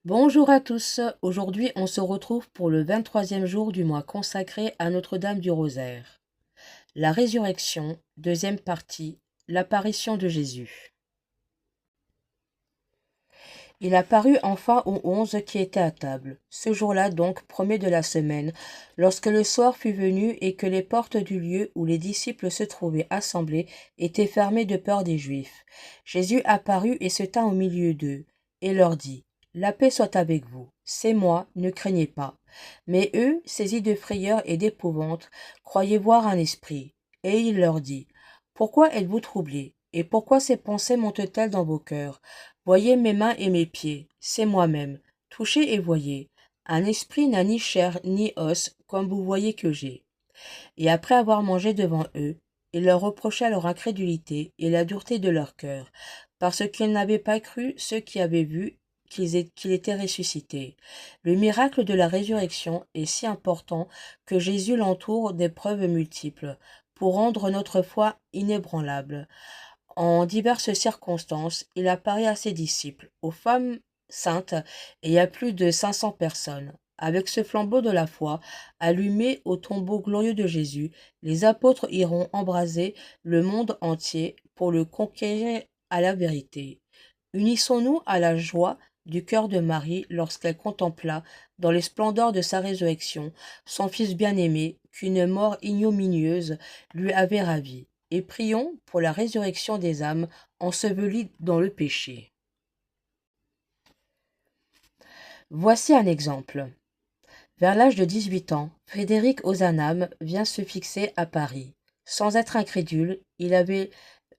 Bonjour à tous, aujourd'hui on se retrouve pour le 23e jour du mois consacré à Notre-Dame du Rosaire. La résurrection, deuxième partie, l'apparition de Jésus. Il apparut enfin aux 11 qui étaient à table, ce jour-là donc premier de la semaine, lorsque le soir fut venu et que les portes du lieu où les disciples se trouvaient assemblés étaient fermées de peur des Juifs. Jésus apparut et se tint au milieu d'eux, et leur dit: La paix soit avec vous. C'est moi, ne craignez pas. Mais eux, saisis de frayeur et d'épouvante, croyaient voir un esprit. Et il leur dit: Pourquoi êtes-vous troublés? Et pourquoi ces pensées montent-elles dans vos cœurs? Voyez mes mains et mes pieds, c'est moi-même. Touchez et voyez. Un esprit n'a ni chair ni os, comme vous voyez que j'ai. Et après avoir mangé devant eux, il leur reprocha leur incrédulité et la dureté de leur cœur, parce qu'ils n'avaient pas cru ceux qui avaient vu qu'il était ressuscité. Le miracle de la résurrection est si important que Jésus l'entoure d'épreuves multiples, pour rendre notre foi inébranlable. En diverses circonstances, il apparaît à ses disciples, aux femmes saintes et à plus de 500 personnes. Avec ce flambeau de la foi, allumé au tombeau glorieux de Jésus, les apôtres iront embraser le monde entier pour le conquérir à la vérité. Unissons-nous à la joie du cœur de Marie lorsqu'elle contempla, dans les splendeurs de sa résurrection, son Fils bien-aimé, qu'une mort ignominieuse lui avait ravi, et prions pour la résurrection des âmes ensevelies dans le péché. Voici un exemple. Vers l'âge de 18 ans, Frédéric Ozanam vient se fixer à Paris. Sans être incrédule, il avait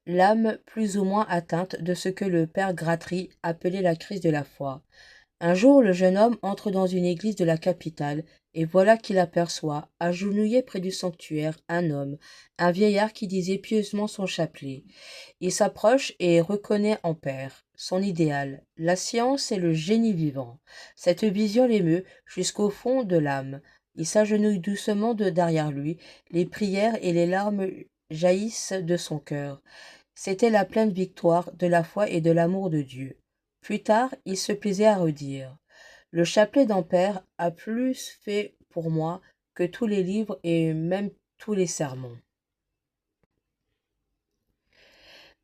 l'âme plus ou moins atteinte de ce que le père Gratry appelait la crise de la foi. Un jour, le jeune homme entre dans une église de la capitale, et voilà qu'il aperçoit, agenouillé près du sanctuaire, un homme, un vieillard qui disait pieusement son chapelet. Il s'approche et reconnaît en père son idéal, la science et le génie vivant. Cette vision l'émeut jusqu'au fond de l'âme. Il s'agenouille doucement derrière lui, les prières et les larmes jaillissent de son cœur. C'était la pleine victoire de la foi et de l'amour de Dieu. Plus tard, il se plaisait à redire: Le chapelet d'Ampère a plus fait pour moi que tous les livres et même tous les sermons.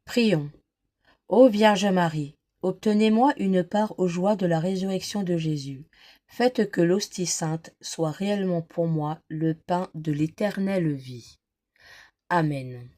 Prions. Ô Vierge Marie, obtenez-moi une part aux joies de la résurrection de Jésus. Faites que l'hostie sainte soit réellement pour moi le pain de l'éternelle vie. Amen.